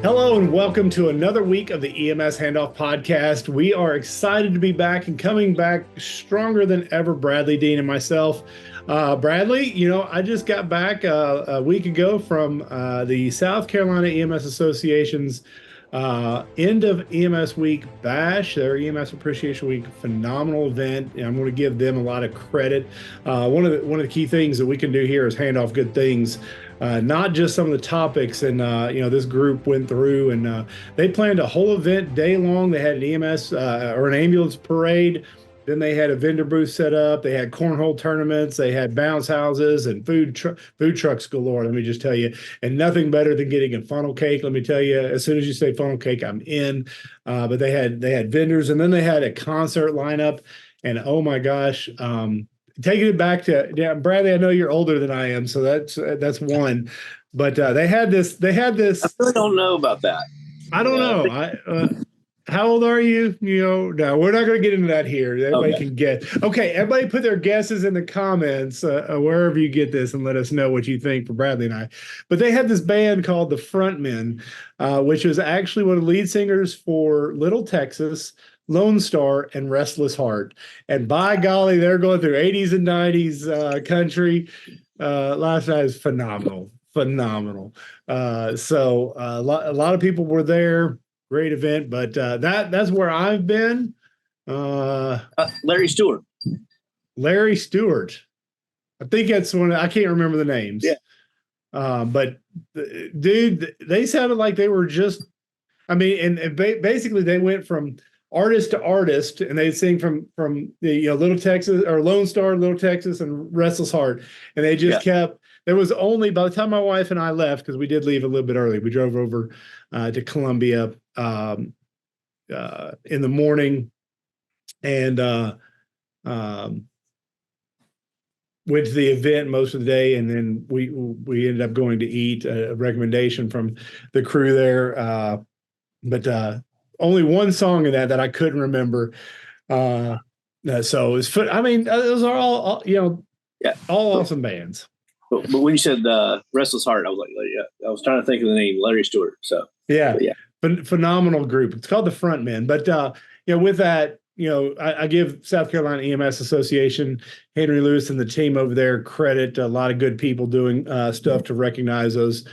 Hello and welcome to another week of the EMS Handoff Podcast. We are excited to be back and coming back stronger than ever, Bradley, Dean, and myself. Bradley, I just got back a week ago from the South Carolina EMS Association's end of EMS Week Bash, their EMS Appreciation Week, phenomenal event. And I'm going to give them a lot of credit. One of the key things that we can do here is hand off good things. Not just some of the topics, and this group went through and they planned a whole event day long. They had an EMS or an ambulance parade. Then they had a vendor booth set up. They had cornhole tournaments. They had bounce houses and food trucks galore. Let me just tell you, and nothing better than getting a funnel cake. Let me tell you, as soon as you say funnel cake, I'm in. But they had vendors, and then they had a concert lineup. And oh my gosh. Taking it back to Bradley, I know you're older than I am, so that's one. But they had this. I really don't know about that. I don't know. How old are you? No, we're not going to get into that here. Everybody can get. Okay, everybody put their guesses in the comments wherever you get this, and let us know what you think for Bradley and I. But they had this band called the Frontmen, which was actually one of the lead singers for Little Texas, Lone Star, and Restless Heart. And by golly, they're going through 80s and 90s country. Last night was phenomenal. So a lot of people were there. Great event, but that's where I've been. Larry Stewart. Larry Stewart. I think that's one. I can't remember the names. Yeah. But dude, they sounded like they were just. I mean, and basically they went from artist to artist, and they'd sing from the Little Texas or Lone Star, Little Texas, and Restless Heart, and they just kept. There was only, by the time my wife and I left, because we did leave a little bit early, we drove over to Columbia in the morning, and went to the event most of the day, and then we ended up going to eat. A recommendation from the crew there, but only one song in that I couldn't remember. So it was. I mean, those are all all awesome bands. But when you said Restless Heart, I was like, yeah, I was trying to think of the name, Larry Stewart. So yeah. Phenomenal group. It's called the Frontmen. But with that, I give South Carolina EMS Association, Henry Lewis and the team over there credit. A lot of good people doing stuff to recognize those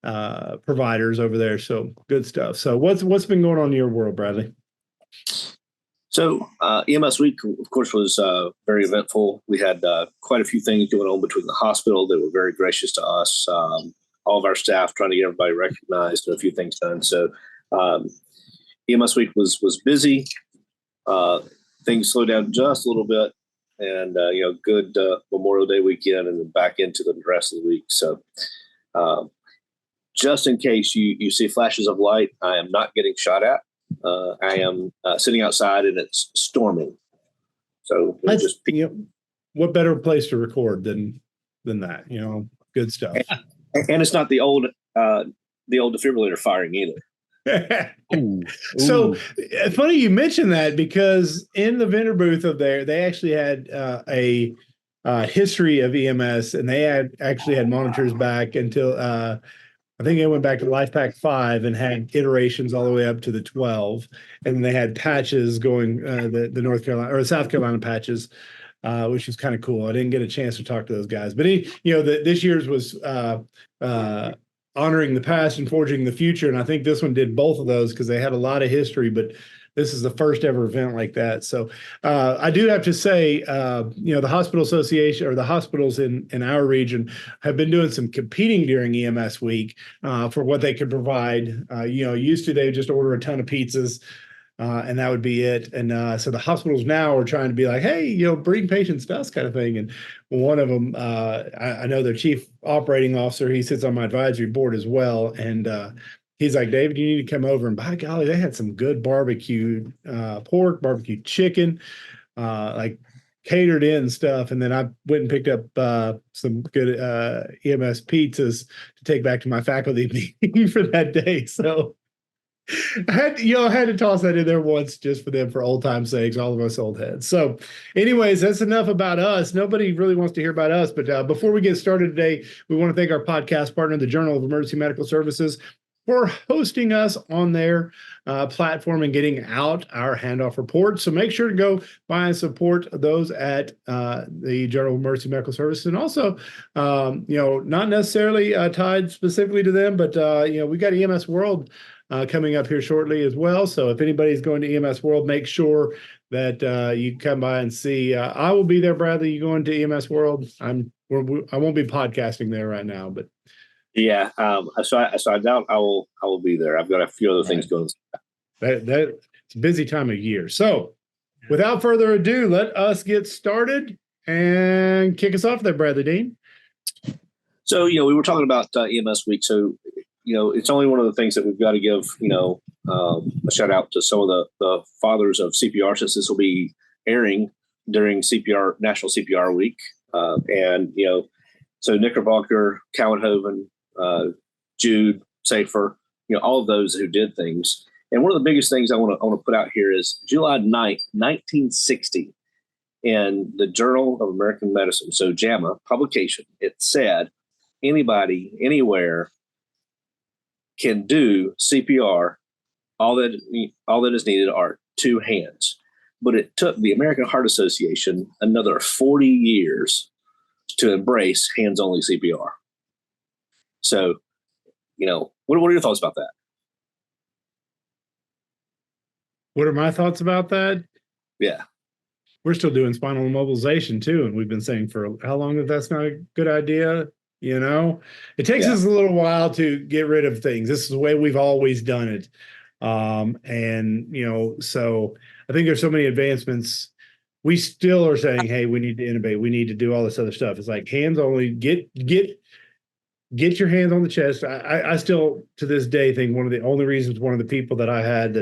providers over there. So good stuff. So what's been going on in your world, Bradley? So EMS Week, of course, was very eventful. We had quite a few things going on between the hospital that were very gracious to us. All of our staff trying to get everybody recognized and a few things done. So EMS Week was busy. Things slowed down just a little bit, and good Memorial Day weekend, and then back into the rest of the week. So just in case you see flashes of light, I am not getting shot at. I am sitting outside and it's storming. So just what better place to record than that? Good stuff. And it's not the old defibrillator firing either. Ooh. So funny you mentioned that, because in the vendor booth of there, they actually had a history of EMS, and they actually had monitors back until I think they went back to LifePak 5 and had iterations all the way up to the 12, and then they had patches going the North Carolina or South Carolina patches, which was kind of cool. I didn't get a chance to talk to those guys, but this year's was honoring the past and forging the future, and I think this one did both of those because they had a lot of history, but this is the first ever event like that. So I do have to say, the Hospital Association, or the hospitals in our region, have been doing some competing during EMS Week for what they could provide. Used to, they would just order a ton of pizzas and that would be it. And so the hospitals now are trying to be like, hey, bring patients to us kind of thing. And one of them, I know their chief operating officer, he sits on my advisory board as well. And he's like, David, you need to come over. And by golly, they had some good barbecue pork, barbecue chicken, like catered in stuff. And then I went and picked up some good EMS pizzas to take back to my faculty meeting for that day. So I had to toss that in there once just for them, for old time's sakes, all of us old heads. So, anyways, that's enough about us. Nobody really wants to hear about us. But before we get started today, we want to thank our podcast partner, the Journal of Emergency Medical Services, for hosting us on their platform and getting out our handoff report. So make sure to go by and support those at the Journal of Emergency Medical Services. And also, not necessarily tied specifically to them, but, we got EMS World coming up here shortly as well. So if anybody's going to EMS World, make sure that you come by and see. I will be there, Bradley. You going to EMS World? I won't be podcasting there right now, but Yeah. So I doubt I will be there. I've got a few other things going. That it's a busy time of year. So without further ado, let us get started and kick us off there, Bradley Dean. So, we were talking about EMS week. So, it's only one of the things that we've got to give, a shout out to some of the fathers of CPR, since this will be airing during National CPR Week. So Knickerbocker, Cowenhoven, Jude, Safer, all of those who did things. And one of the biggest things I want to put out here is July 9th, 1960, in the Journal of American Medicine, so JAMA publication, it said anybody, anywhere can do CPR. All that is needed are two hands. But it took the American Heart Association another 40 years to embrace hands-only CPR. So, what are your thoughts about that? What are my thoughts about that? Yeah. We're still doing spinal immobilization too, and we've been saying for how long that's not a good idea. It takes us a little while to get rid of things. This is the way we've always done it. So I think there's so many advancements. We still are saying, hey, we need to innovate. We need to do all this other stuff. It's like hands only, get your hands on the chest. I still, to this day, think one of the only reasons one of the people that I had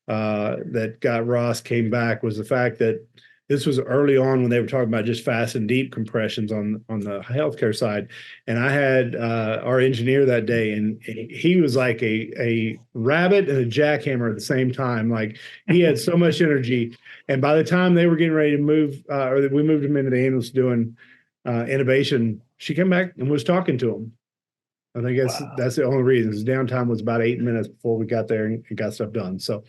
that got Ross came back was the fact that this was early on when they were talking about just fast and deep compressions on the healthcare side. And I had our engineer that day, and he was like a rabbit and a jackhammer at the same time. Like, he had so much energy. And by the time they were getting ready to move, or we moved him into the ambulance doing innovation, she came back and was talking to him. I think that's the only reason. His downtime was about 8 minutes before we got there and got stuff done. So,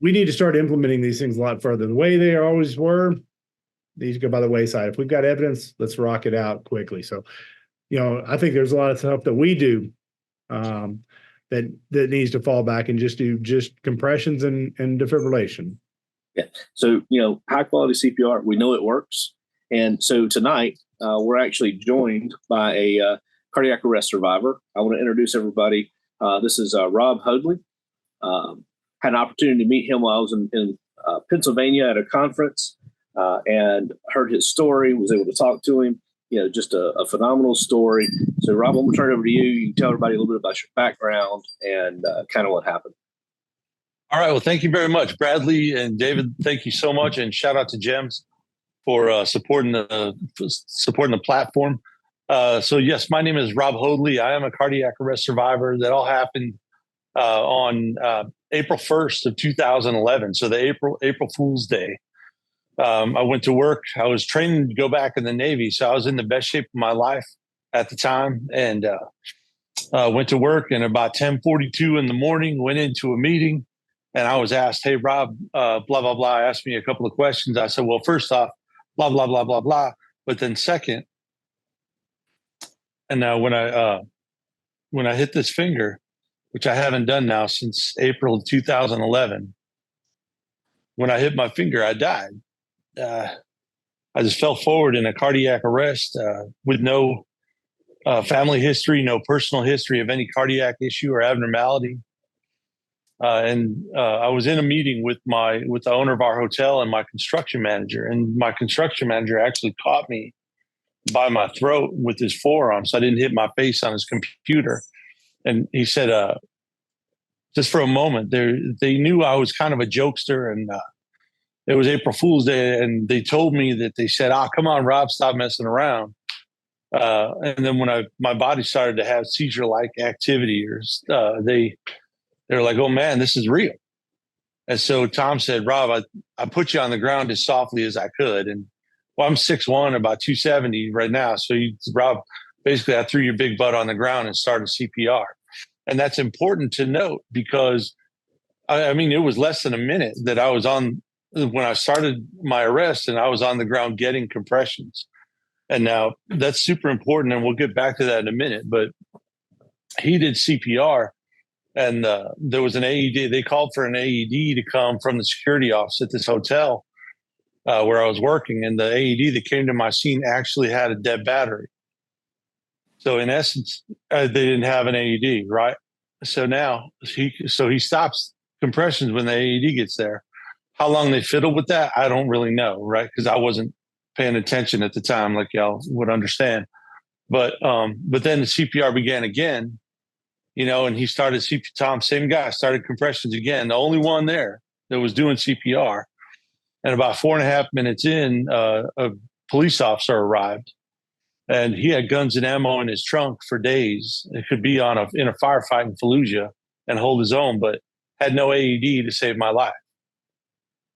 we need to start implementing these things a lot further. The way they always were, these go by the wayside. If we've got evidence, let's rock it out quickly. So, I think there's a lot of stuff that we do that needs to fall back and just do compressions and defibrillation. Yeah. So, high quality CPR, we know it works. And so tonight, we're actually joined by a cardiac arrest survivor. I want to introduce everybody. This is Rob Hoadley. Had an opportunity to meet him while I was in Pennsylvania at a conference, and heard his story, was able to talk to him. Just a phenomenal story. So, Rob, I'm going to turn it over to you. You can tell everybody a little bit about your background and kind of what happened. All right. Well, thank you very much, Bradley and David. Thank you so much, and shout out to Gems for supporting the platform. So, yes, my name is Rob Hoadley. I am a cardiac arrest survivor. That all happened on April 1st of 2011. So the April Fool's Day. I went to work. I was training to go back in the Navy, so I was in the best shape of my life at the time, and went to work. And about 10:42 in the morning, went into a meeting, and I was asked, "Hey, Rob, blah blah blah." Asked me a couple of questions. I said, "Well, first off, blah blah blah blah blah," but then second, and now when I hit this finger, which I haven't done now since April of 2011. When I hit my finger, I died. I just fell forward in a cardiac arrest with no family history, no personal history of any cardiac issue or abnormality. And I was in a meeting with the owner of our hotel and my construction manager. And my construction manager actually caught me by my throat with his forearm, so I didn't hit my face on his computer. And he said, just for a moment, they knew I was kind of a jokester, and it was April Fool's Day, and they told me that they said, come on, Rob, stop messing around. And then when my body started to have seizure-like activity, or they They were like, oh man, this is real. And so Tom said, Rob, I put you on the ground as softly as I could. And well, I'm 6'1", about 270 right now. So Rob, basically I threw your big butt on the ground and started CPR. And that's important to note because I mean, it was less than a minute that I was on when I started my arrest, and I was on the ground getting compressions. And now that's super important. And we'll get back to that in a minute, but he did CPR. And there was an AED. They called for an AED to come from the security office at this hotel where I was working. And the AED that came to my scene actually had a dead battery. So in essence, they didn't have an AED, right? So now he stops compressions when the AED gets there. How long they fiddle with that, I don't really know, right? Because I wasn't paying attention at the time, like y'all would understand. But then the CPR began again. And he started Tom, same guy, started compressions again. The only one there that was doing CPR. And about 4.5 minutes in, a police officer arrived, and he had guns and ammo in his trunk for days. It could be in a firefight in Fallujah and hold his own, but had no AED to save my life.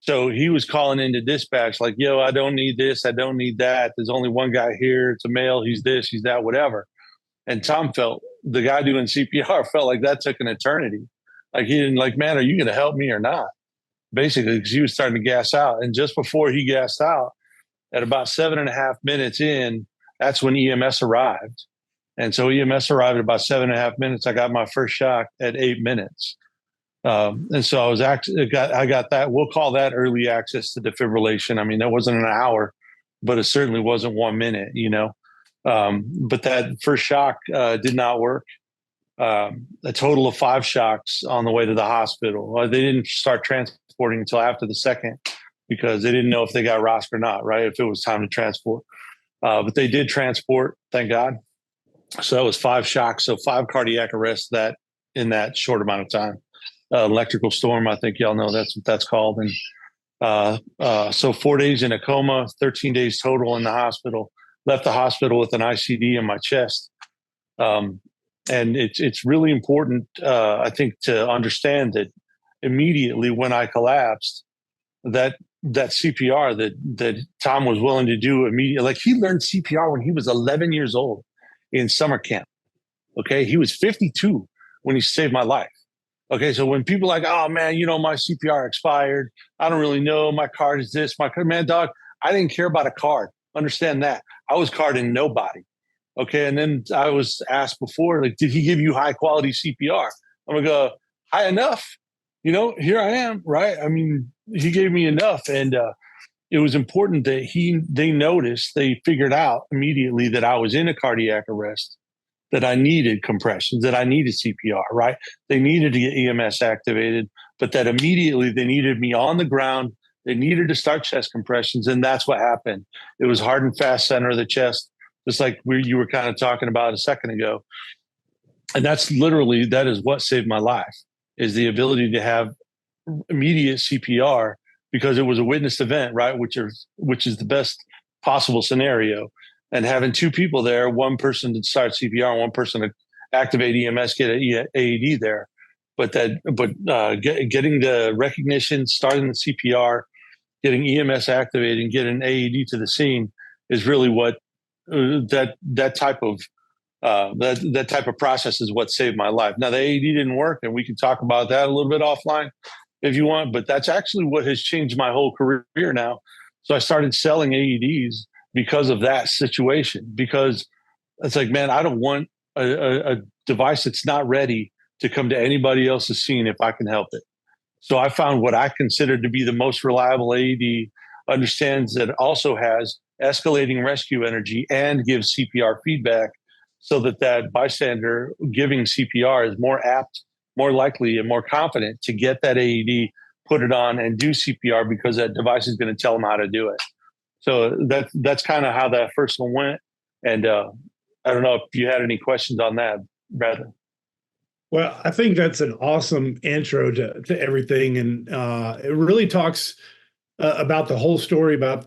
So he was calling into dispatch like, yo, I don't need this. I don't need that. There's only one guy here. It's a male. He's this, he's that, whatever. And Tom the guy doing CPR felt like that took an eternity. Like he didn't man, are you going to help me or not? Basically, because he was starting to gas out. And just before he gassed out, at about 7.5 minutes in, that's when EMS arrived. And so EMS arrived at about 7.5 minutes. I got my first shock at 8 minutes. And so I got that. We'll call that early access to defibrillation. I mean, that wasn't an hour, but it certainly wasn't 1 minute, But that first shock did not work. A total of 5 shocks on the way to the hospital. They didn't start transporting until after the second because they didn't know if they got ROSC or not, right? If it was time to transport. But they did transport, thank God. So that was 5 shocks. So 5 cardiac arrests in that short amount of time. Electrical storm, I think y'all know that's what that's called. And so 4 days in a coma, 13 days total in the hospital. Left the hospital with an ICD in my chest. And it's really important, I think, to understand that immediately when I collapsed, that CPR that Tom was willing to do immediately, like he learned CPR when he was 11 years old in summer camp. Okay, he was 52 when he saved my life. Okay, so when people are like, oh man, my CPR expired, I don't really know, my card is this, man, dog, I didn't care about a card. Understand that. I was carding nobody. Okay, and then I was asked before, like, did he give you high quality CPR? I'm gonna go, high enough. Here I am, right? I mean, he gave me enough, and it was important that they figured out immediately that I was in a cardiac arrest, that I needed compressions, that I needed CPR, right? They needed to get EMS activated, but that immediately they needed me on the ground. They needed to start chest compressions, and that's what happened. It was hard and fast center of the chest, just like you were kind of talking about a second ago. And that is what saved my life, is the ability to have immediate CPR, because it was a witnessed event, right? Which is the best possible scenario. And having 2 people there, one person to start CPR and one person to activate EMS, get an AED there. But getting the recognition, starting the CPR, getting EMS activated, and getting AED to the scene is really what that type of process is what saved my life. Now the AED didn't work, and we can talk about that a little bit offline if you want. But that's actually what has changed my whole career now. So I started selling AEDs because of that situation, because it's like, man, I don't want a device that's not ready to come to anybody else's scene if I can help it. So I found what I consider to be the most reliable AED, understands that it also has escalating rescue energy and gives CPR feedback, so that bystander giving CPR is more apt, more likely, and more confident to get that AED, put it on, and do CPR, because that device is going to tell them how to do it. So that's kind of how that first one went. And I don't know if you had any questions on that, Bradley. Well, I think that's an awesome intro to everything. And it really talks about the whole story, about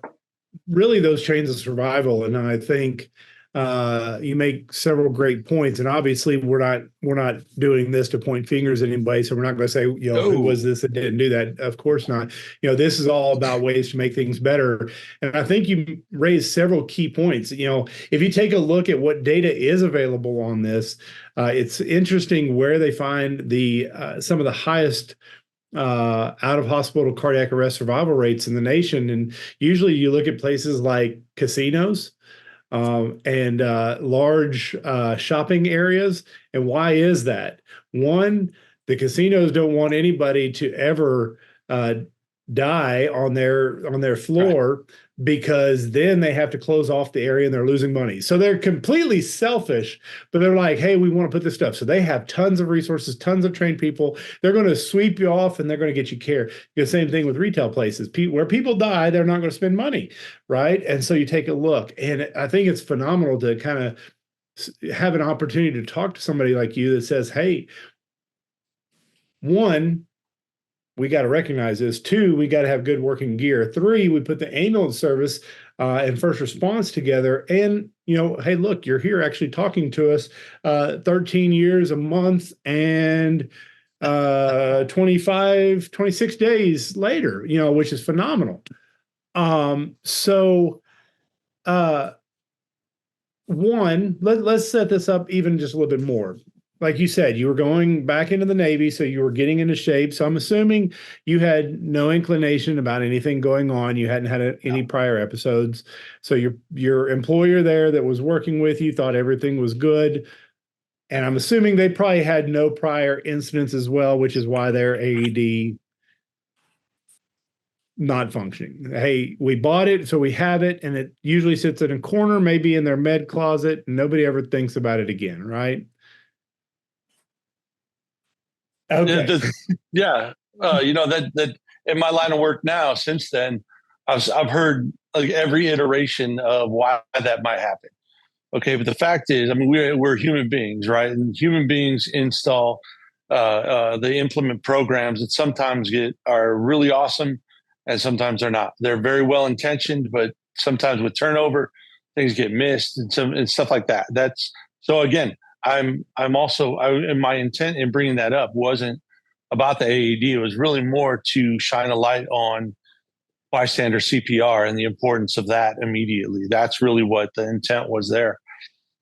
really those chains of survival. And I think You make several great points, and obviously we're not doing this to point fingers at anybody. So we're not going to say, who was this that didn't do that? Of course not. This is all about ways to make things better. And I think you raised several key points. If you take a look at what data is available on this, it's interesting where they find some of the highest out of hospital cardiac arrest survival rates in the nation. And usually you look at places like casinos and large shopping areas. And why is that? One, the casinos don't want anybody to ever die on their floor, right, because then they have to close off the area and they're losing money. So they're completely selfish, but they're like, hey, we want to put this stuff. So they have tons of resources, tons of trained people. They're going to sweep you off and they're going to get you care. The same thing with retail places. Where people die, they're not going to spend money, right? And so you take a look, and I think it's phenomenal to kind of have an opportunity to talk to somebody like you that says, hey, one, we got to recognize this. Two, we got to have good working gear. Three, we put the ambulance service and first response together. And, hey, look, you're here actually talking to us 13 years, a month, and 26 days later, which is phenomenal. One, let's set this up even just a little bit more. Like you said, you were going back into the Navy, so you were getting into shape. So I'm assuming you had no inclination about anything going on. You hadn't had any prior episodes. So your employer there that was working with you thought everything was good. And I'm assuming they probably had no prior incidents as well, which is why their AED not functioning. Hey, we bought it, so we have it, and it usually sits in a corner, maybe in their med closet, and nobody ever thinks about it again, right? Okay. Yeah. That in my line of work now, since then, I've heard like every iteration of why that might happen. Okay, but the fact is, I mean, we're human beings, right? And human beings install, they implement programs that sometimes are really awesome, and sometimes they're not. They're very well intentioned, but sometimes with turnover, things get missed and stuff like that. That's so again. And my intent in bringing that up wasn't about the AED. It was really more to shine a light on bystander CPR and the importance of that immediately. That's really what the intent was there.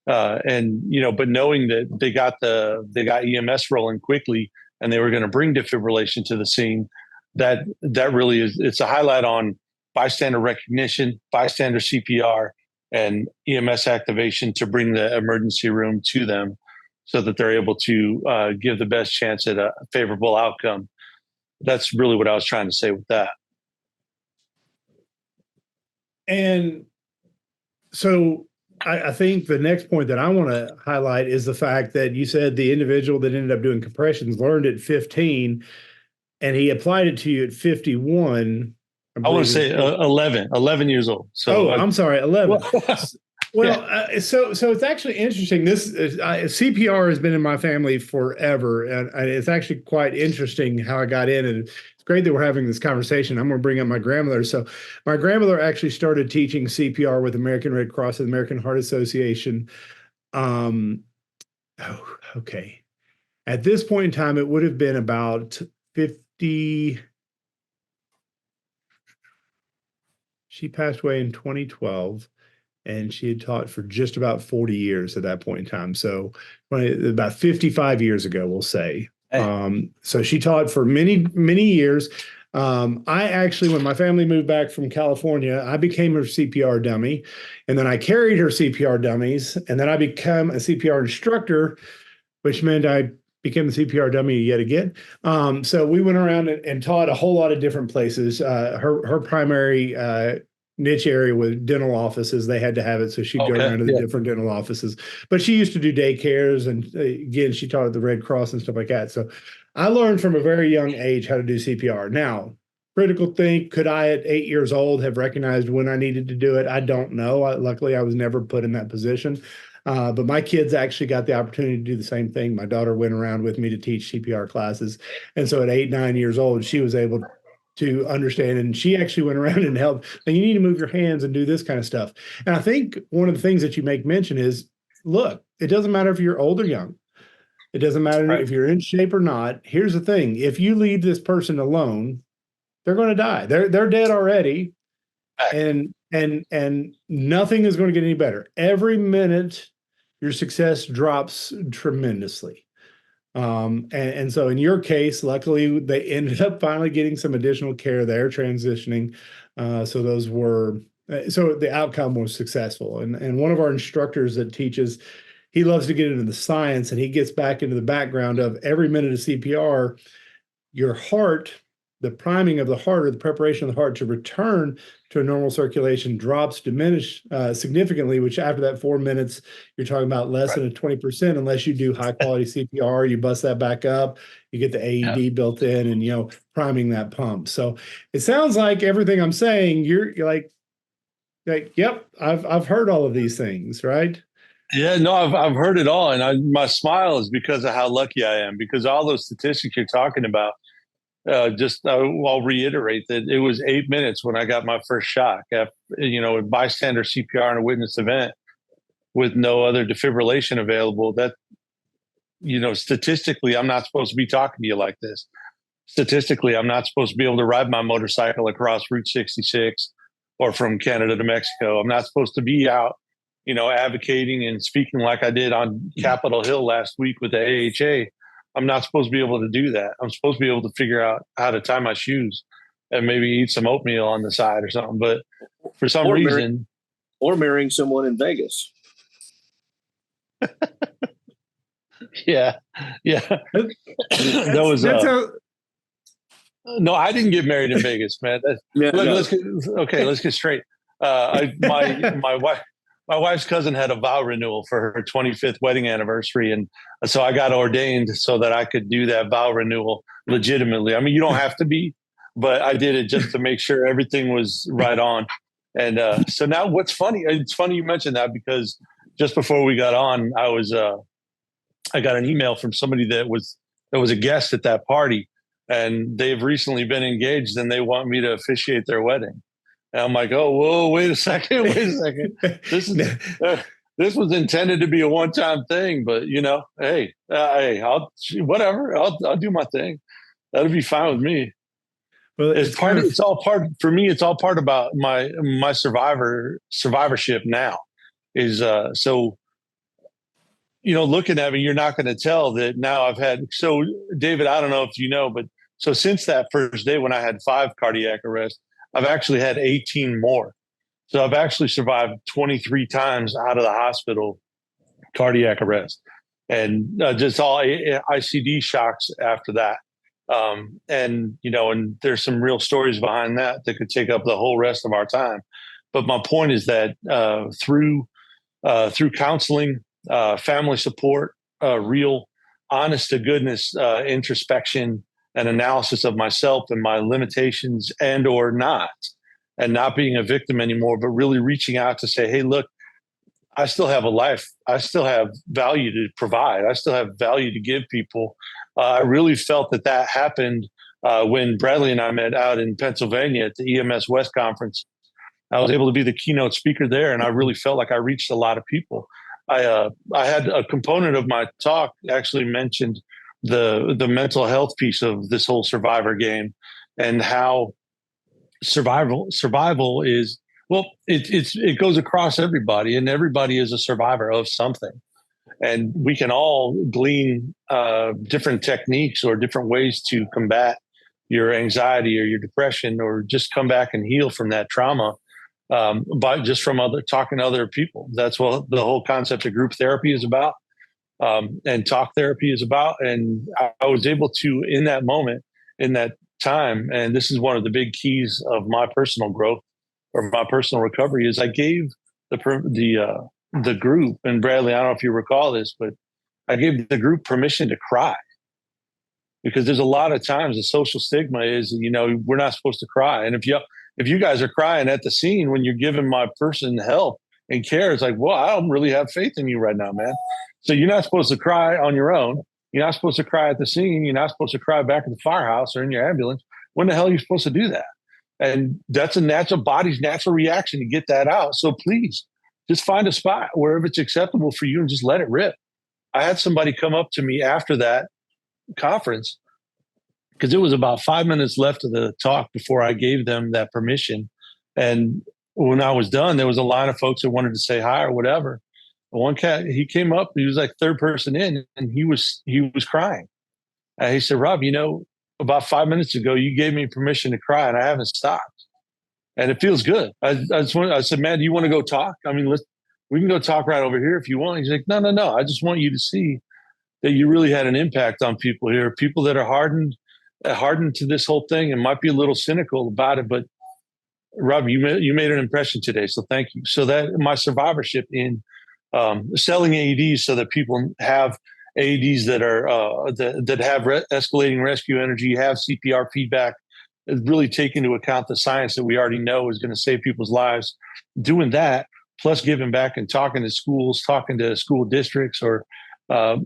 But knowing that they got EMS rolling quickly and they were going to bring defibrillation to the scene, that really it's a highlight on bystander recognition, bystander CPR, and EMS activation to bring the emergency room to them so that they're able to give the best chance at a favorable outcome. That's really what I was trying to say with that. And so I think the next point that I want to highlight is the fact that you said the individual that ended up doing compressions learned at 15 and he applied it to you at 51. I want to say 11 years old. So I'm sorry, 11. Well, so it's actually interesting. This CPR has been in my family forever, and it's actually quite interesting how I got in. And it's great that we're having this conversation. I'm going to bring up my grandmother. So my grandmother actually started teaching CPR with American Red Cross and American Heart Association. Okay. At this point in time, it would have been about 50. She passed away in 2012, and she had taught for just about 40 years at that point in time. So about 55 years ago, we'll say. So she taught for many, many years. I actually, when my family moved back from California, I became her CPR dummy, and then I carried her CPR dummies, and then I became a CPR instructor, which meant I became the CPR dummy yet again. So we went around and taught a whole lot of different places. Her primary niche area was dental offices. They had to have it, so she'd go around to the different dental offices. But she used to do daycares, and again, she taught at the Red Cross and stuff like that. So I learned from a very young age how to do CPR. Now, critical thing, could I at 8 years old have recognized when I needed to do it? I don't know. Luckily, I was never put in that position. But my kids actually got the opportunity to do the same thing. My daughter went around with me to teach CPR classes. And so at 8, 9 years old, she was able to understand. And she actually went around and helped. And you need to move your hands and do this kind of stuff. And I think one of the things that you make mention is, look, it doesn't matter if you're old or young. It doesn't matter Right. if you're in shape or not. Here's the thing. If you leave this person alone, they're going to die. They're dead already. And nothing is going to get any better. Every minute your success drops tremendously. And so in your case, luckily they ended up finally getting some additional care there, transitioning. So the outcome was successful. And one of our instructors that teaches, he loves to get into the science, and he gets back into the background of every minute of CPR, your heart, the priming of the heart or the preparation of the heart to return to a normal circulation diminish significantly, which after that 4 minutes, you're talking about less than a 20%, unless you do high quality CPR, you bust that back up, you get the AED built in and, priming that pump. So it sounds like everything I'm saying, you're like, yep, I've heard all of these things, right? Yeah, no, I've heard it all. And my smile is because of how lucky I am, because all those statistics you're talking about, I'll reiterate that it was 8 minutes when I got my first shock. After, a bystander CPR in a witness event with no other defibrillation available. That, statistically, I'm not supposed to be talking to you like this. Statistically, I'm not supposed to be able to ride my motorcycle across Route 66 or from Canada to Mexico. I'm not supposed to be out, advocating and speaking like I did on Capitol Hill last week with the AHA. I'm not supposed to be able to do that. I'm supposed to be able to figure out how to tie my shoes and maybe eat some oatmeal on the side or something. But for some reason, or marrying someone in Vegas. Yeah. That was no, I didn't get married in Vegas, man. Let's get straight. My wife's cousin had a vow renewal for her 25th wedding anniversary. And so I got ordained so that I could do that vow renewal legitimately. I mean, you don't have to be, but I did it just to make sure everything was right on. And so now what's funny, it's funny you mentioned that, because just before we got on, I got an email from somebody that was a guest at that party, and they've recently been engaged and they want me to officiate their wedding. And I'm like, oh, whoa, wait a second. This was intended to be a one-time thing, but hey, I'll do my thing. That'll be fine with me. Well, it's all part about my survivorship now is, so, looking at me, you're not going to tell that now so David, I don't know if you know, but so since that first day when I had 5 cardiac arrests, I've actually had 18 more. So I've actually survived 23 times out of the hospital cardiac arrest, and just all ICD shocks after that. And there's some real stories behind that could take up the whole rest of our time. But my point is that through counseling, family support, real honest to goodness introspection and analysis of myself and my limitations and not being a victim anymore, but really reaching out to say, hey, look, I still have a life. I still have value to provide. I still have value to give people. I really felt that happened when Bradley and I met out in Pennsylvania at the EMS West Conference. I was able to be the keynote speaker there, and I really felt like I reached a lot of people. I had a component of my talk actually mentioned the mental health piece of this whole survivor game, and how survival is, well, it goes across everybody, and everybody is a survivor of something. And we can all glean different techniques or different ways to combat your anxiety or your depression, or just come back and heal from that trauma. But just from talking to other people. That's what the whole concept of group therapy is about, and talk therapy is about. And I was able to, in that moment, in that time, and this is one of the big keys of my personal growth or my personal recovery, is I gave the group, and Bradley, I don't know if you recall this, but I gave the group permission to cry, because there's a lot of times the social stigma is, we're not supposed to cry. And if you guys are crying at the scene when you're giving my person help and care, it's like, well, I don't really have faith in you right now, man. So you're not supposed to cry on your own. You're not supposed to cry at the scene. You're not supposed to cry back at the firehouse or in your ambulance. when the hell are you supposed to do that? And that's a natural body's natural reaction to get that out. So please just find a spot wherever it's acceptable for you and just let it rip. I had somebody come up to me after that conference because it was about 5 minutes left of the talk before I gave them that permission. And when I was done, there was a line of folks that wanted to say hi or whatever. One cat, he came up, he was like third person in, and he was crying. And he said, Rob, about 5 minutes ago, you gave me permission to cry, and I haven't stopped. And it feels good. I said, man, do you want to go talk? I mean, we can go talk right over here if you want. He's like, no. I just want you to see that you really had an impact on people here, people that are hardened to this whole thing and might be a little cynical about it. But Rob, you made an impression today, so thank you. So that my survivorship in selling AEDs so that people have AEDs that are that have escalating rescue energy, have CPR feedback, really take into account the science that we already know is going to save people's lives. Doing that, plus giving back and talking to schools, talking to school districts or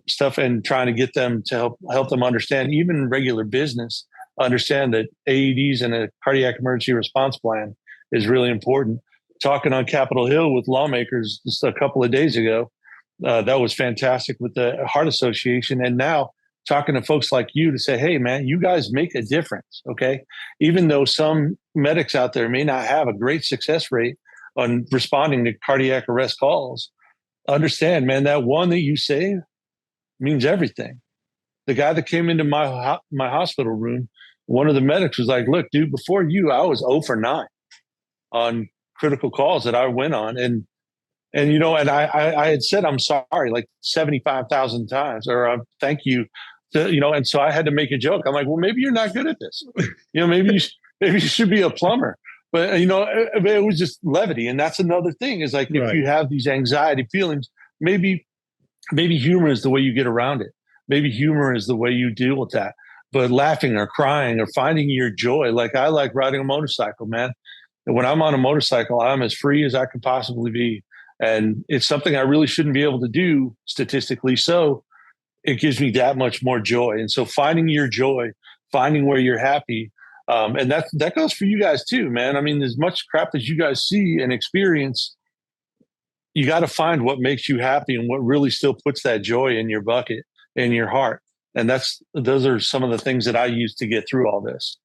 stuff, and trying to get them to help them understand, even regular business, understand that AEDs and a cardiac emergency response plan is really important. Talking on Capitol Hill with lawmakers just a couple of days ago, that was fantastic with the Heart Association. And now talking to folks like you to say, hey, man, you guys make a difference, okay? Even though some medics out there may not have a great success rate on responding to cardiac arrest calls, understand, man, that one that you save means everything. The guy that came into my hospital room, one of the medics was like, look, dude, before you, I was 0 for 9 on critical calls that I went on. And I had said, I'm sorry, like 75,000 times, or thank you. And so I had to make a joke. I'm like, well, maybe you're not good at this. Maybe you should be a plumber. But, it was just levity. And that's another thing is like, if you have these anxiety feelings, maybe humor is the way you get around it. Maybe humor is the way you deal with that. But laughing or crying or finding your joy, like I like riding a motorcycle, man. And when I'm on a motorcycle, I'm as free as I can possibly be. And it's something I really shouldn't be able to do statistically. So it gives me that much more joy. And so finding your joy, finding where you're happy, and that goes for you guys too, man. I mean, as much crap as you guys see and experience, you got to find what makes you happy and what really still puts that joy in your bucket, in your heart. And those are some of the things that I use to get through all this.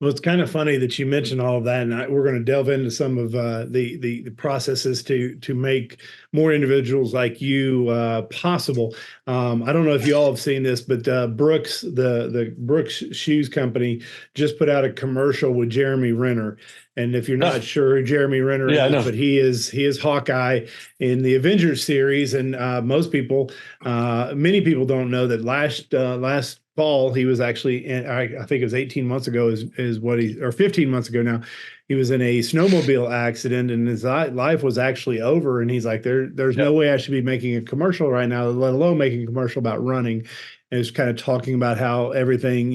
Well, it's kind of funny that you mentioned all of that, and we're going to delve into some of the processes to make more individuals like you possible. I don't know if you all have seen this, but Brooks, the Brooks Shoes Company, just put out a commercial with Jeremy Renner. And if you're not sure who Jeremy Renner is, but he is Hawkeye in the Avengers series, and many people don't know that last fall he was actually in, I think it was 18 months ago or 15 months ago now, he was in a snowmobile accident and his life was actually over, and he's like, there's no way I should be making a commercial right now, let alone making a commercial about running. And it's kind of talking about how everything,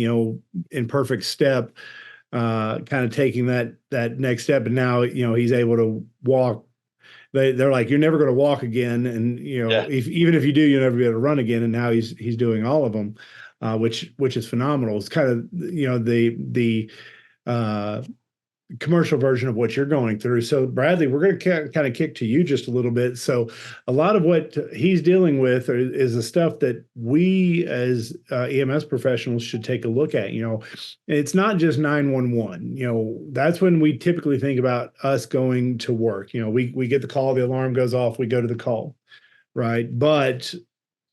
in perfect step, kind of taking that next step, and now he's able to walk. They're like, you're never going to walk again, and even if you do, you'll never be able to run again. And now he's doing all of them, which is phenomenal. It's kind of the commercial version of what you're going through. So Bradley, we're going to kind of kick to you just a little bit. So a lot of what he's dealing with is the stuff that we as EMS professionals should take a look at. It's not just 911. That's when we typically think about us going to work. We get the call, the alarm goes off, we go to the call, right? But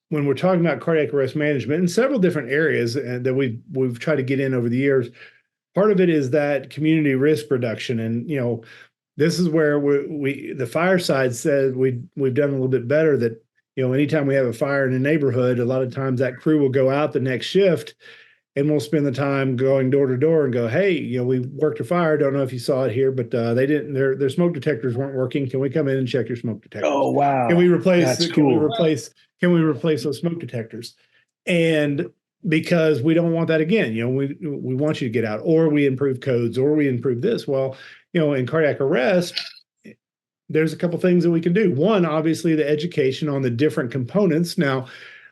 when we're talking about cardiac arrest management in several different areas that we've tried to get in over the years, part of it is that community risk reduction. And, this is where the fire side said we've done a little bit better that, anytime we have a fire in a neighborhood, a lot of times that crew will go out the next shift and we'll spend the time going door to door and go, hey, we worked a fire. Don't know if you saw it here, but they didn't, their smoke detectors weren't working. Can we come in and check your smoke detectors? Oh, wow. Can we replace, That's cool. Can we replace those smoke detectors? And because we don't want that again, we want you to get out, or we improve codes, or we improve this. Well, in cardiac arrest, there's a couple things that we can do. One, obviously, the education on the different components. Now,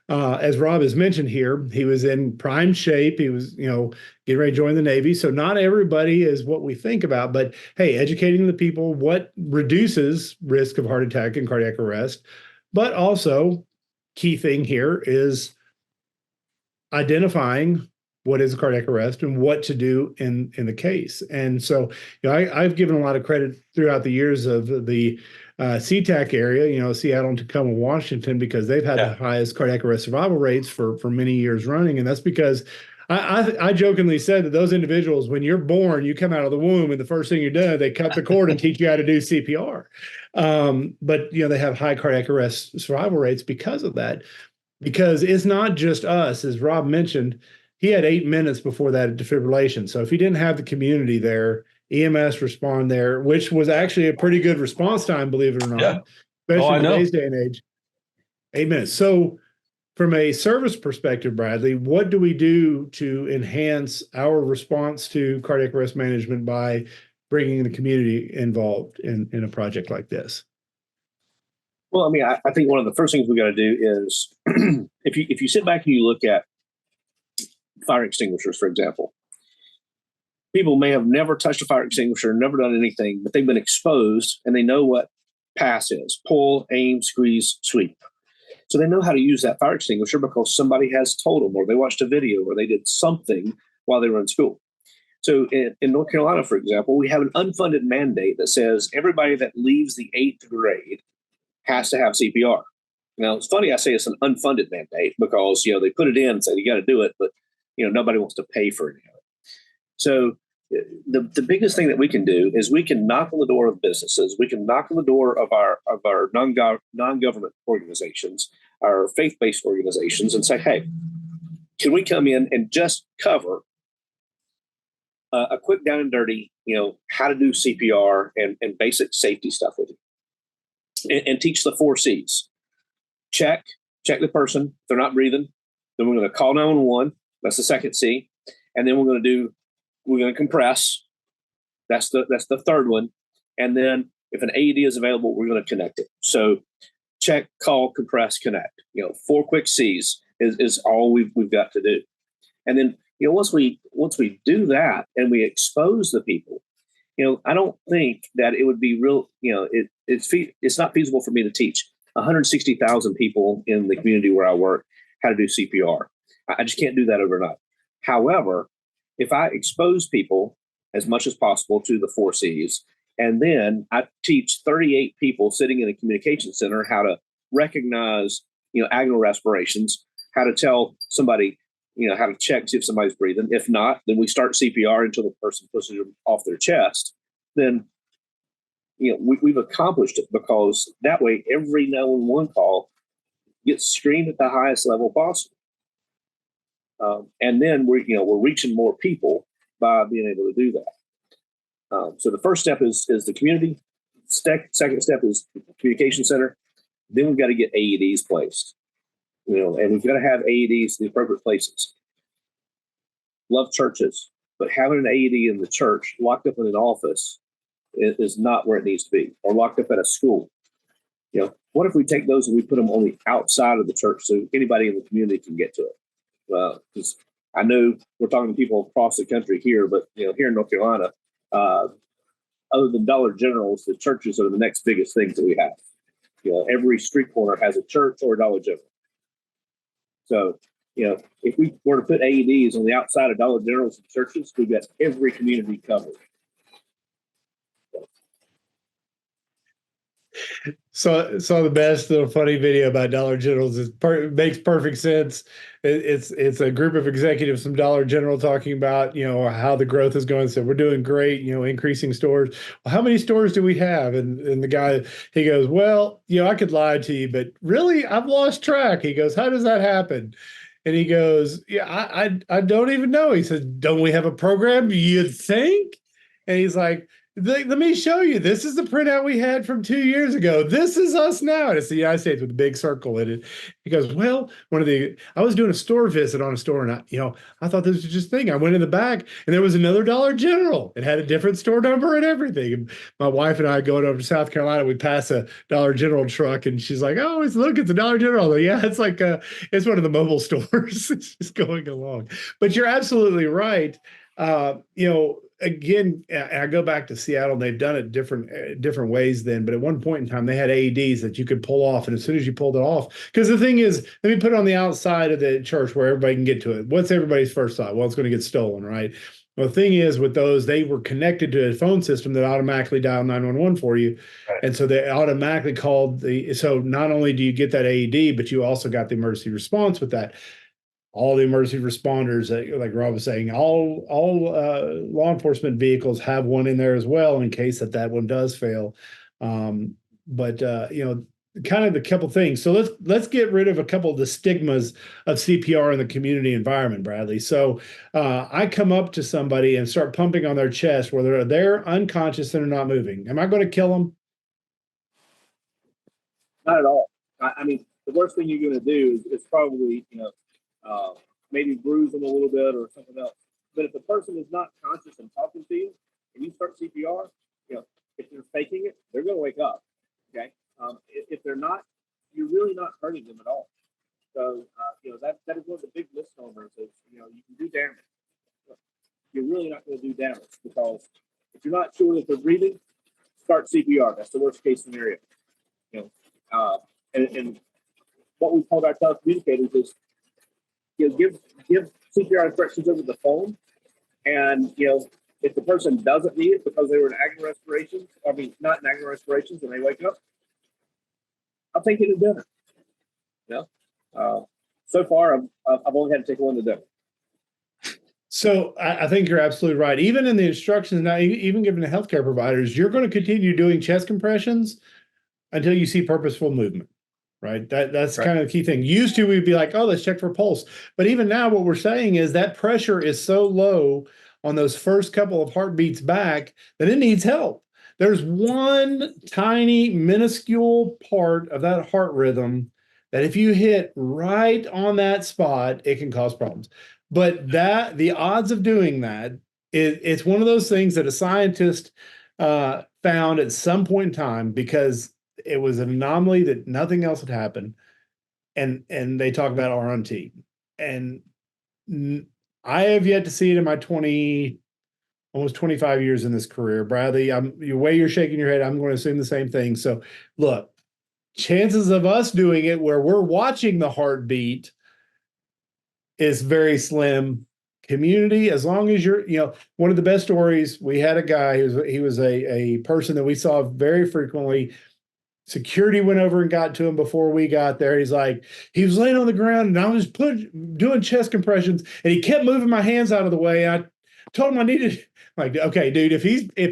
As Rob has mentioned here, he was in prime shape. He was, getting ready to join the Navy. So not everybody is what we think about, but hey, educating the people what reduces risk of heart attack and cardiac arrest, but also key thing here is identifying what is a cardiac arrest and what to do in the case. And so, I've given a lot of credit throughout the years of the SeaTac area, Seattle and Tacoma, Washington, because they've had the highest cardiac arrest survival rates for many years running. And that's because I jokingly said that those individuals, when you're born, you come out of the womb and the first thing you're doing, they cut the cord and teach you how to do CPR. But they have high cardiac arrest survival rates because of that. Because it's not just us, as Rob mentioned, he had 8 minutes before that defibrillation. So if he didn't have the community there, EMS respond there, which was actually a pretty good response time, believe it or not, especially in today's day and age. 8 minutes. So from a service perspective, Bradley, what do we do to enhance our response to cardiac arrest management by bringing the community involved in a project like this? Well, I mean, I think one of the first things we got to do is if you sit back and you look at fire extinguishers, for example, people may have never touched a fire extinguisher, never done anything, but they've been exposed and they know what pass is: pull, aim, squeeze, sweep. So they know how to use that fire extinguisher because somebody has told them, or they watched a video, or they did something while they were in school. So in North Carolina, for example, we have an unfunded mandate that says everybody that leaves the 8th grade has to have CPR. Now, it's funny I say it's an unfunded mandate because, they put it in and say you got to do it, but, nobody wants to pay for any of it. So the biggest thing that we can do is we can knock on the door of businesses. We can knock on the door of our non-government organizations, our faith-based organizations, and say, hey, can we come in and just cover a quick down and dirty, how to do CPR and basic safety stuff with you, and teach the 4 C's. Check the person. If they're not breathing, then we're going to call 911. That's the second C. And then we're going to compress. That's the third one. And then if an AED is available, we're going to connect it. So check, call, compress, connect. 4 quick C's is all we've got to do. And then, once we do that and we expose the people, I don't think that it would be real, it's not feasible for me to teach 160,000 people in the community where I work how to do CPR. I just can't do that overnight. However, if I expose people as much as possible to the 4 C's, and then I teach 38 people sitting in a communication center how to recognize, agonal respirations, how to tell somebody, how to check, see if somebody's breathing. If not, then we start CPR until the person pushes them off their chest. Then, we've accomplished it, because that way every 911 call gets screened at the highest level possible. And then we're reaching more people by being able to do that. So the first step is the community. Second step is the communication center. Then we've got to get AEDs placed, and we've got to have AEDs in the appropriate places. Love churches, but having an AED in the church locked up in an office is not where it needs to be, or locked up at a school. What if we take those and we put them on the outside of the church so anybody in the community can get to it? Because I know we're talking to people across the country here, but here in North Carolina, other than Dollar Generals, the churches are the next biggest things that we have. Every street corner has a church or a Dollar General. So, if we were to put AEDs on the outside of Dollar Generals and churches, we've got every community covered. Saw the best little funny video about Dollar Generals. It makes perfect sense. It's a group of executives from Dollar General talking about how the growth is going. So we're doing great, increasing stores. Well, how many stores do we have? And the guy, he goes, well, I could lie to you, but really I've lost track. He goes, how does that happen? And he goes, yeah, I don't even know. He says, don't we have a program? You'd think. And he's like, Let me show you. This is the printout we had from 2 years ago. This is us now. And it's the United States with a big circle in it. He goes, well, I was doing a store visit on a store, and I thought this was just a thing. I went in the back, and there was another Dollar General. It had a different store number and everything. And my wife and I going over to South Carolina, we pass a Dollar General truck, and she's like, oh, it's a Dollar General. Like, yeah, it's like it's one of the mobile stores. It's just going along. But you're absolutely right. Again, I go back to Seattle. They've done it different ways then, but at one point in time, they had AEDs that you could pull off, and as soon as you pulled it off, because the thing is, let me put it on the outside of the church where everybody can get to it. What's everybody's first thought? Well, it's going to get stolen, right? Well, the thing is, with those, they were connected to a phone system that automatically dialed 911 for you, right. And so they automatically called So not only do you get that AED, but you also got the emergency response with that. All the emergency responders, like Rob was saying, all law enforcement vehicles have one in there as well in case that one does fail. But kind of a couple things. So let's get rid of a couple of the stigmas of CPR in the community environment, Bradley. So I come up to somebody and start pumping on their chest where they're unconscious and they're not moving. Am I going to kill them? Not at all. I mean, the worst thing you're going to do is probably, maybe bruise them a little bit or something else. But if the person is not conscious and talking to you, and you start CPR, if they're faking it, they're going to wake up. Okay. If they're not, you're really not hurting them at all. So, that is one of the big misnomers is, you can do damage. You're really not going to do damage because if you're not sure that they're breathing, start CPR. That's the worst case scenario. And what we told our telecommunicators is, give CPR instructions over the phone, and if the person doesn't need it because they were in agony respirations, not in agony respirations, and they wake up, I'll take you to dinner. So far I've only had to take one to dinner. So I think you're absolutely right. Even in the instructions now, even given to healthcare providers, you're going to continue doing chest compressions until you see purposeful movement. Right. That's right. Kind of the key thing. Used to, we'd be like, oh, let's check for pulse. But even now, what we're saying is that pressure is so low on those first couple of heartbeats back that it needs help. There's one tiny, minuscule part of that heart rhythm that if you hit right on that spot, it can cause problems. But the odds of doing that, it's one of those things that a scientist found at some point in time because it was an anomaly that nothing else had happened. And they talk about RNT. And I have yet to see it in my almost 25 years in this career. Bradley, the way you're shaking your head, I'm going to assume the same thing. So look, chances of us doing it where we're watching the heartbeat is very slim. Community, as long as you're, one of the best stories, we had a guy he was a person that we saw very frequently. Security went over and got to him before we got there. He's like, he was laying on the ground and I was doing chest compressions and he kept moving my hands out of the way. I told him I needed, like, okay, dude, if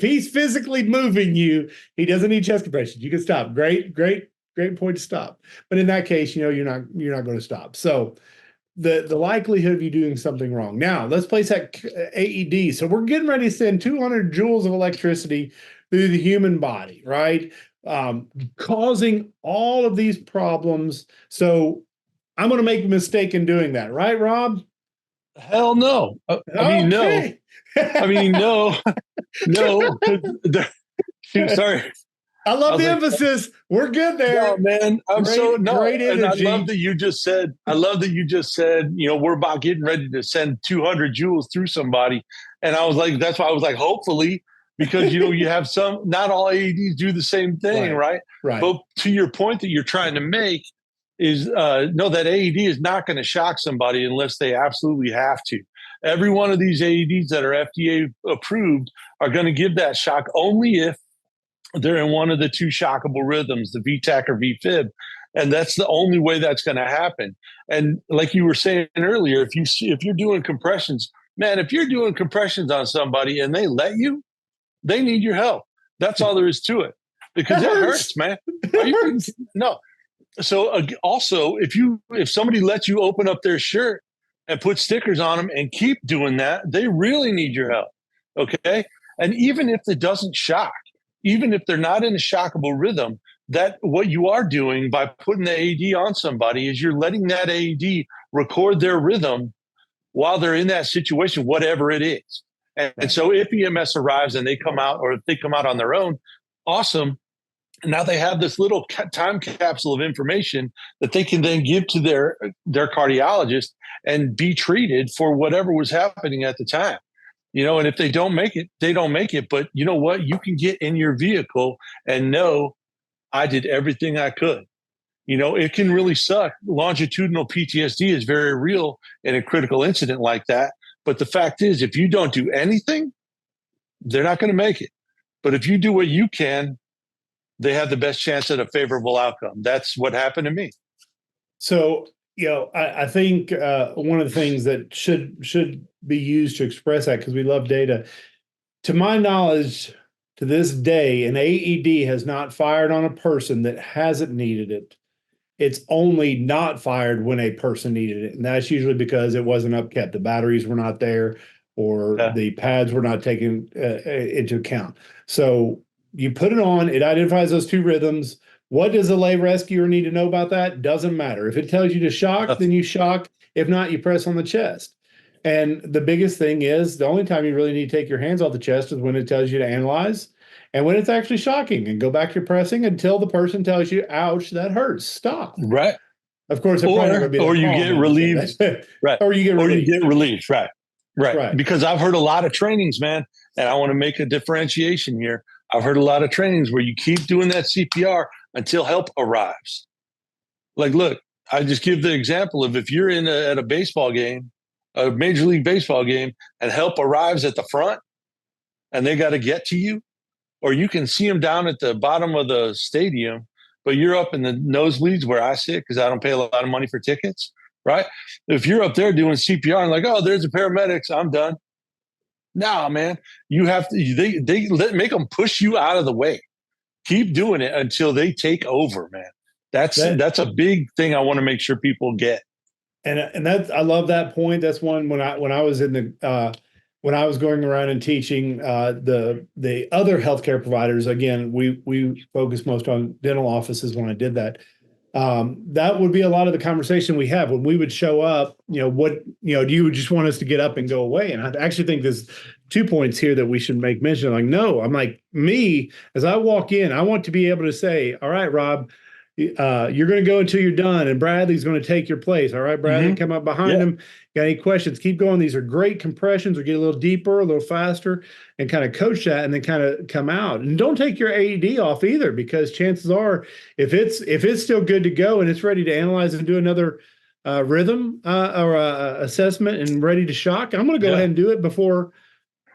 he's physically moving you, he doesn't need chest compressions. You can stop. Great point to stop. But in that case, you're not going to stop. So the likelihood of you doing something wrong. Now let's place that AED. So we're getting ready to send 200 joules of electricity through the human body, right? Causing all of these problems. So I'm going to make a mistake in doing that, right, Rob? Hell no. No. No. Sorry. I love the emphasis. We're good there. No, man. Great energy. And I love that you just said, we're about getting ready to send 200 joules through somebody. And I was like, that's why I was like, hopefully, because you have not all AEDs do the same thing, right? But to your point that you're trying to make is that AED is not going to shock somebody unless they absolutely have to. Every one of these AEDs that are FDA approved are going to give that shock only if they're in one of the two shockable rhythms, the VTAC or VFib. And that's the only way that's going to happen. And like you were saying earlier, if you're doing compressions, man, if you're doing compressions on somebody and they let you, they need your help. That's all there is to it, because it hurts, man. No. So also, if somebody lets you open up their shirt and put stickers on them and keep doing that, they really need your help. Okay. And even if it doesn't shock, even if they're not in a shockable rhythm, that what you are doing by putting the AED on somebody is you're letting that AED record their rhythm while they're in that situation, whatever it is. And so if EMS arrives and they come out, or if they come out on their own, awesome. Now they have this little time capsule of information that they can then give to their cardiologist and be treated for whatever was happening at the time. And if they don't make it, they don't make it. But you know what? You can get in your vehicle and know I did everything I could. It can really suck. Longitudinal PTSD is very real in a critical incident like that. But the fact is, if you don't do anything, they're not going to make it. But if you do what you can, they have the best chance at a favorable outcome. That's what happened to me. So, I think one of the things that should be used to express that, because we love data, to my knowledge, to this day, an AED has not fired on a person that hasn't needed it. It's only not fired when a person needed it. And that's usually because it wasn't upkept. The batteries were not there, or the pads were not taken into account. So you put it on, it identifies those two rhythms. What does a lay rescuer need to know about that? Doesn't matter. If it tells you to shock, then you shock. If not, you press on the chest. And the biggest thing is, the only time you really need to take your hands off the chest is when it tells you to analyze and when it's actually shocking, and go back to pressing until the person tells you, ouch, that hurts. Stop. Right. Of course, or you get relieved. Right. Or you get relieved. Right. Because I've heard a lot of trainings, man, and I want to make a differentiation here. I've heard a lot of trainings where you keep doing that CPR until help arrives. Like, look, I just give the example of if you're at a baseball game, a Major League Baseball game, and help arrives at the front and they got to get to you, or you can see them down at the bottom of the stadium, but you're up in the nosebleeds where I sit because I don't pay a lot of money for tickets, right? If you're up there doing CPR and like, oh, there's the paramedics, I'm done. Nah, man, you have to, they make them push you out of the way. Keep doing it until they take over, man. That's a big thing I want to make sure people get. And that, I love that point. That's one when I was in the when I was going around and teaching the other healthcare providers. Again, we focus most on dental offices when I did that. That would be a lot of the conversation we have when we would show up. Do you just want us to get up and go away? And I actually think there's 2 points here that we should make mention. Like, no, I'm like, me, as I walk in, I want to be able to say, all right, Rob, you're going to go until you're done, and Bradley's going to take your place. All right, Bradley, come up behind him. Got any questions? Keep going. These are great compressions, or get a little deeper, a little faster, and kind of coach that, and then kind of come out. And don't take your AED off either, because chances are, if it's still good to go and it's ready to analyze and do another rhythm or assessment and ready to shock, I'm going to go ahead and do it before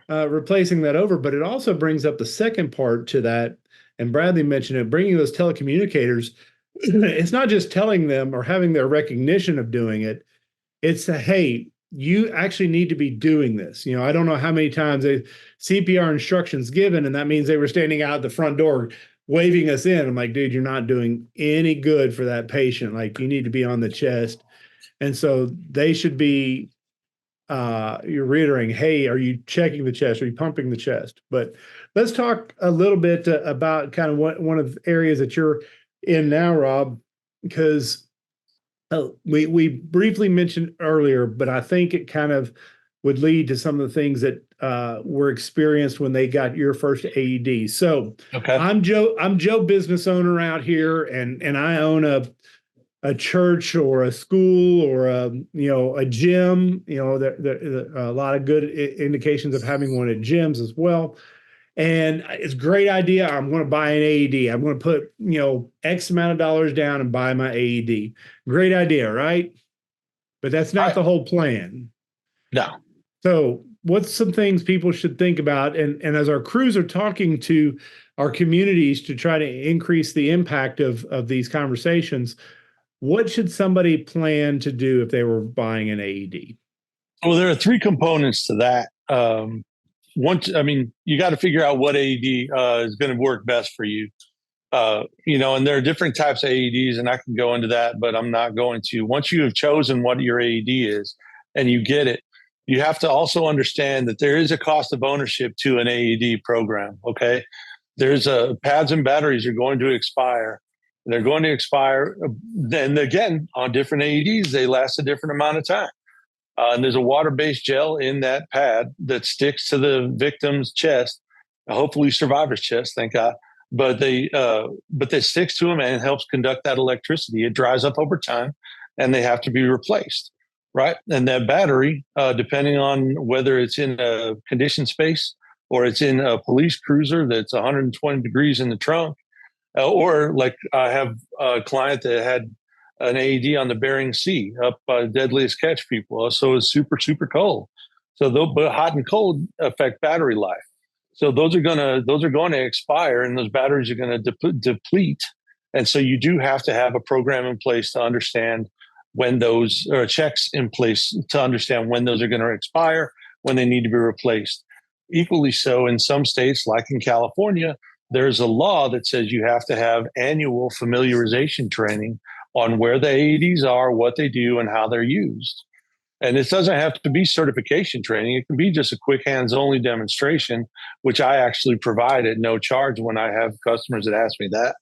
replacing that over. But it also brings up the second part to that, and Bradley mentioned it, bringing those telecommunicators. It's not just telling them or having their recognition of doing it. It's hey, you actually need to be doing this. I don't know how many times CPR instructions given, and that means they were standing out the front door waving us in. I'm like, dude, you're not doing any good for that patient. Like, you need to be on the chest. And so they should be you're reiterating, hey, are you checking the chest? Are you pumping the chest? But let's talk a little bit about kind of one of the areas that you're in now, Rob, because we briefly mentioned earlier, but I think it kind of would lead to some of the things that were experienced when they got your first AED. So I'm Joe, business owner out here, and I own a church or a school or a gym. There a lot of good indications of having one at gyms as well. And it's a great idea. I'm going to buy an AED. I'm going to put, X amount of dollars down and buy my AED. Great idea, right? But that's not the whole plan. No. So what's some things people should think about? And as our crews are talking to our communities to try to increase the impact of these conversations, what should somebody plan to do if they were buying an AED? Well, there are 3 components to that. You got to figure out what AED is going to work best for you. And there are different types of AEDs, and I can go into that, but I'm not going to. Once you have chosen what your AED is and you get it, you have to also understand that there is a cost of ownership to an AED program. Okay. There's pads and batteries are going to expire. They're going to expire. Then again, on different AEDs, they last a different amount of time. And there's a water-based gel in that pad that sticks to the victim's chest, hopefully survivor's chest, thank God. But they sticks to them and helps conduct that electricity. It dries up over time, and they have to be replaced, right? And that battery, depending on whether it's in a conditioned space or it's in a police cruiser that's 120 degrees in the trunk, or like I have a client that had an AED on the Bering Sea up by Deadliest Catch people. So it's super, super cold. So but hot and cold affect battery life. So those are going to expire, and those batteries are going to deplete. And so you do have to have a program in place to understand when those, or checks in place to understand when those are going to expire, when they need to be replaced. Equally so in some states, like in California, there's a law that says you have to have annual familiarization training on where the AEDs are, what they do, and how they're used. And this doesn't have to be certification training. It can be just a quick hands-only demonstration, which I actually provide at no charge when I have customers that ask me that.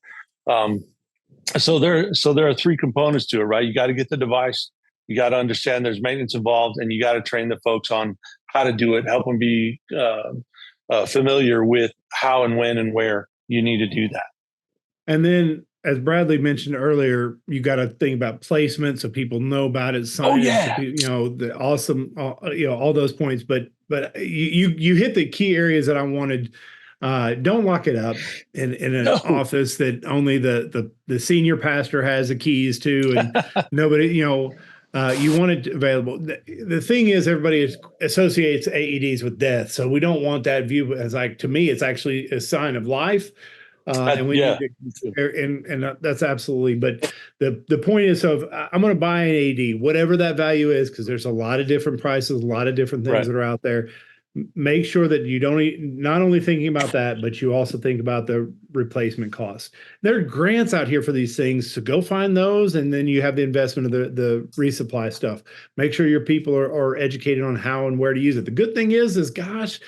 So there are three components to it, right? You got to get the device, you got to understand there's maintenance involved, and you got to train the folks on how to do it, help them be familiar with how and when and where you need to do that. And then, as Bradley mentioned earlier, you got to think about placement so people know about it. Signage, oh yeah, the awesome, all those points. But you hit the key areas that I wanted. Don't lock it up in an office that only the senior pastor has the keys to, and nobody. You want it available. The thing is, everybody associates AEDs with death, so we don't want that view as to me, it's actually a sign of life. And we need to, and that's absolutely. But the point is, I'm going to buy an AED, whatever that value is, because there's a lot of different prices, a lot of different things that are out there. Make sure that you not only thinking about that, but you also think about the replacement costs. There are grants out here for these things, so go find those, and then you have the investment of the resupply stuff. Make sure your people are educated on how and where to use it. The good thing is gosh,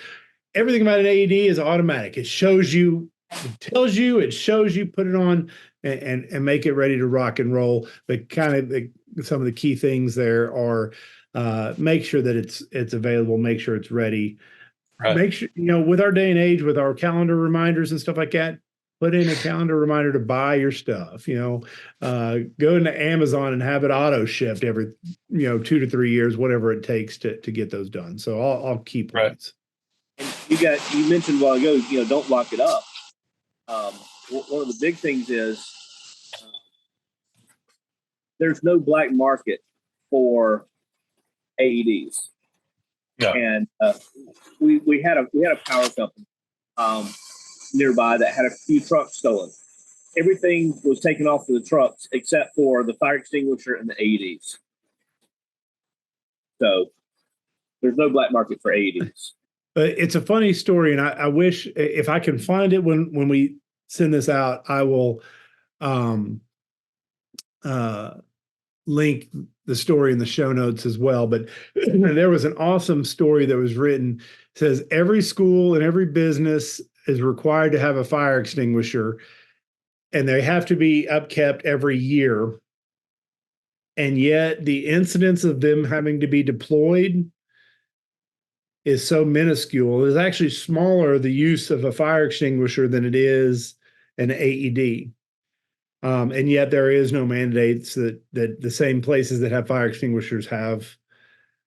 everything about an AED is automatic. It shows you. It tells you, it shows you, put it on and make it ready to rock and roll. But some of the key things there are make sure that it's available, make sure it's ready. Right. Make sure, with our day and age, with our calendar reminders and stuff like that, put in a calendar reminder to buy your stuff. Go into Amazon and have it auto shipped every 2 to 3 years, whatever it takes to get those done. So all key points. Right. And you mentioned a while ago, don't lock it up. One of the big things is there's no black market for AEDs. Yeah. And we had a power company nearby that had a few trucks stolen. Everything was taken off of the trucks except for the fire extinguisher and the AEDs. So there's no black market for AEDs. It's a funny story, and I wish if I can find it when we send this out, I will link the story in the show notes as well. But there was an awesome story that was written. It says every school and every business is required to have a fire extinguisher, and they have to be upkept every year. And yet the incidence of them having to be deployed is so minuscule. It's actually smaller, the use of a fire extinguisher, than it is an AED. And yet there is no mandates that the same places that have fire extinguishers have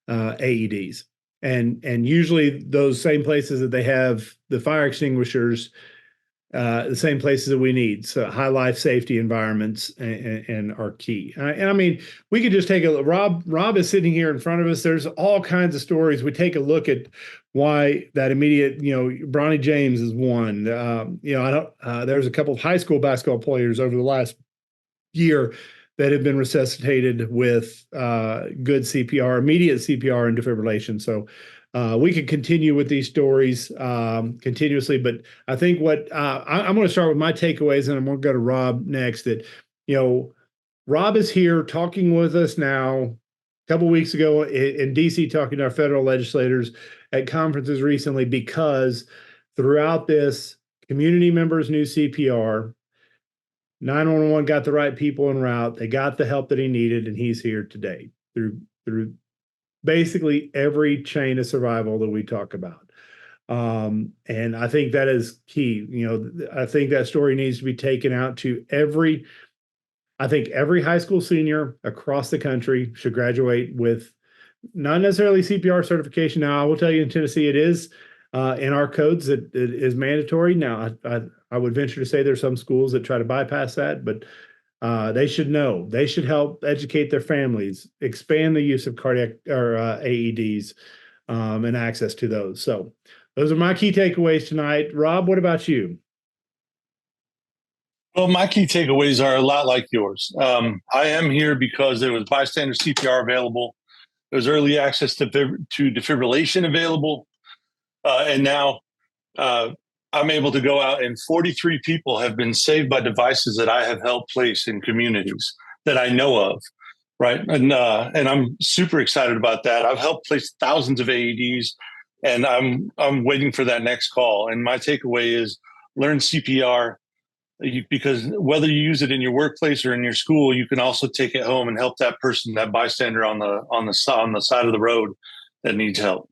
AEDs. And usually those same places that they have the fire extinguishers, the same places that we need. So high life safety environments and are key. And I mean, we could just take a look. Rob is sitting here in front of us. There's all kinds of stories. We take a look at why that immediate, Bronny James is one. There's a couple of high school basketball players over the last year that have been resuscitated with good CPR, immediate CPR and defibrillation. So we could continue with these stories continuously, but I think what I'm going to start with my takeaways, and I'm going to go to Rob next. That Rob is here talking with us now couple weeks ago in DC talking to our federal legislators at conferences recently, because throughout this, community members knew CPR. 911 got the right people en route. They got the help that he needed, and he's here today through basically every chain of survival that we talk about. And I think that is key. I think that story needs to be taken out to every high school senior across the country should graduate with not necessarily CPR certification. Now, I will tell you, in Tennessee, it is in our codes that it is mandatory. Now, I would venture to say there's some schools that try to bypass that, but they should know. They should help educate their families, expand the use of cardiac or AEDs and access to those. So those are my key takeaways tonight. Rob, what about you? Well, my key takeaways are a lot like yours. I am here because there was bystander CPR available. There's early access to defibrillation available. And now I'm able to go out, and 43 people have been saved by devices that I have helped place in communities that I know of. Right. And I'm super excited about that. I've helped place thousands of AEDs, and I'm waiting for that next call. And my takeaway is learn CPR, because whether you use it in your workplace or in your school, you can also take it home and help that person, that bystander on the side of the road that needs help.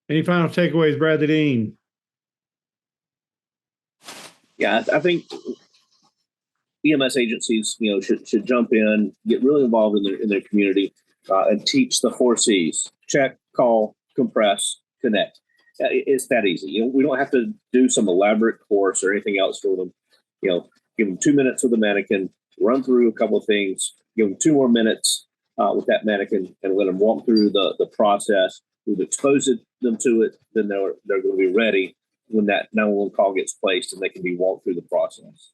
Any final takeaways, Bradley Dean? Yeah, I think EMS agencies, should jump in, get really involved in their community, and teach the 4 C's: check, call, compress, connect. It's that easy. We don't have to do some elaborate course or anything else for them. Give them 2 minutes with the mannequin, run through a couple of things, give them 2 more minutes with that mannequin, and let them walk through the process. We've exposed them to it, then they're going to be ready when that 911 call gets placed, and they can be walked through the process.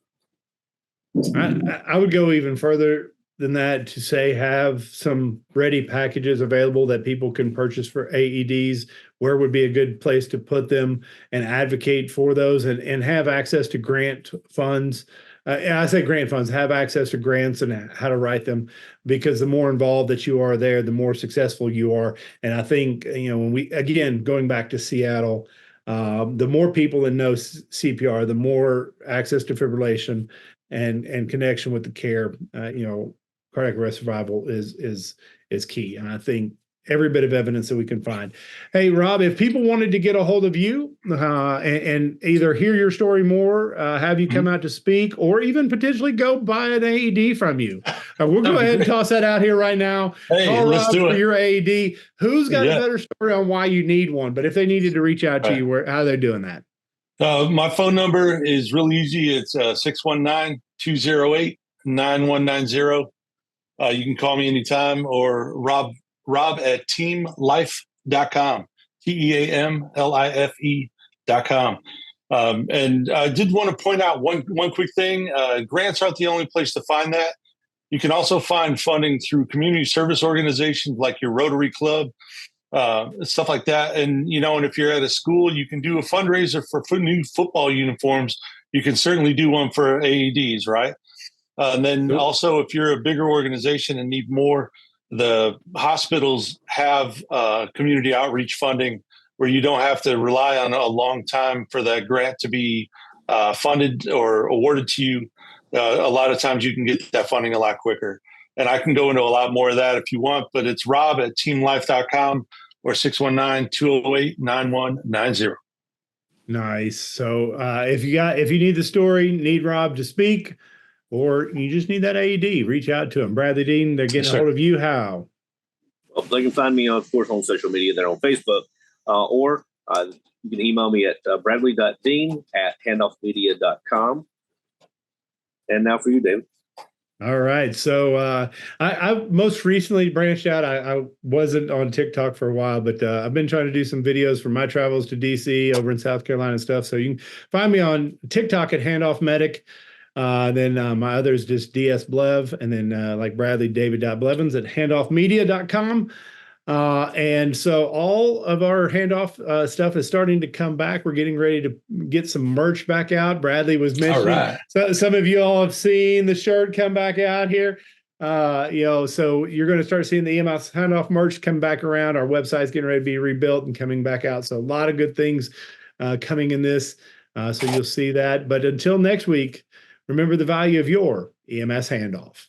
I would go even further than that to say have some ready packages available that people can purchase for AEDs. Where would be a good place to put them, and advocate for those, and have access to grant funds. I say grant funds, have access to grants and how to write them, because the more involved that you are there, the more successful you are. And I think, when we, again, going back to Seattle, the more people that know CPR, the more access to fibrillation and connection with the care, cardiac arrest survival is key. And I think every bit of evidence that we can find. Hey, Rob, if people wanted to get a hold of you and either hear your story more, have you come out to speak, or even potentially go buy an AED from you, we'll go ahead and toss that out here right now. Hey, call let's Rob do it for your AED. Who's got a better story on why you need one? But if they needed to reach out to you, how are they doing that? My phone number is really easy. It's 619-208-9190. You can call me anytime, or Rob at teamlife.com, TEAMLIFE.com. And I did want to point out one quick thing. Grants aren't the only place to find that. You can also find funding through community service organizations like your Rotary Club, stuff like that. And, and if you're at a school, you can do a fundraiser for new football uniforms. You can certainly do one for AEDs, right? And then also, if you're a bigger organization and need more, the hospitals have community outreach funding where you don't have to rely on a long time for that grant to be funded or awarded to you. A lot of times you can get that funding a lot quicker. And I can go into a lot more of that if you want, but it's Rob at teamlife.com or 619-208-9190. Nice. So if you need the story, need Rob to speak, or you just need that AED, reach out to him. Bradley Dean, they're getting a hold of you. How? Well, they can find me, of course, on social media. They're on Facebook, or you can email me at bradley.dean@handoffmedia.com. And now for you, David. All right. So I most recently branched out. I wasn't on TikTok for a while, but I've been trying to do some videos for my travels to DC over in South Carolina and stuff. So you can find me on TikTok at Handoff Medic. Then my others just DS Blev, and then like Bradley, David.Blevins at handoffmedia.com. And so all of our handoff stuff is starting to come back. We're getting ready to get some merch back out. Bradley was mentioning, so some of you all have seen the shirt come back out here. So you're going to start seeing the EMS handoff merch come back around. Our website's getting ready to be rebuilt and coming back out. So a lot of good things coming in this. So you'll see that. But until next week, remember the value of your EMS handoff.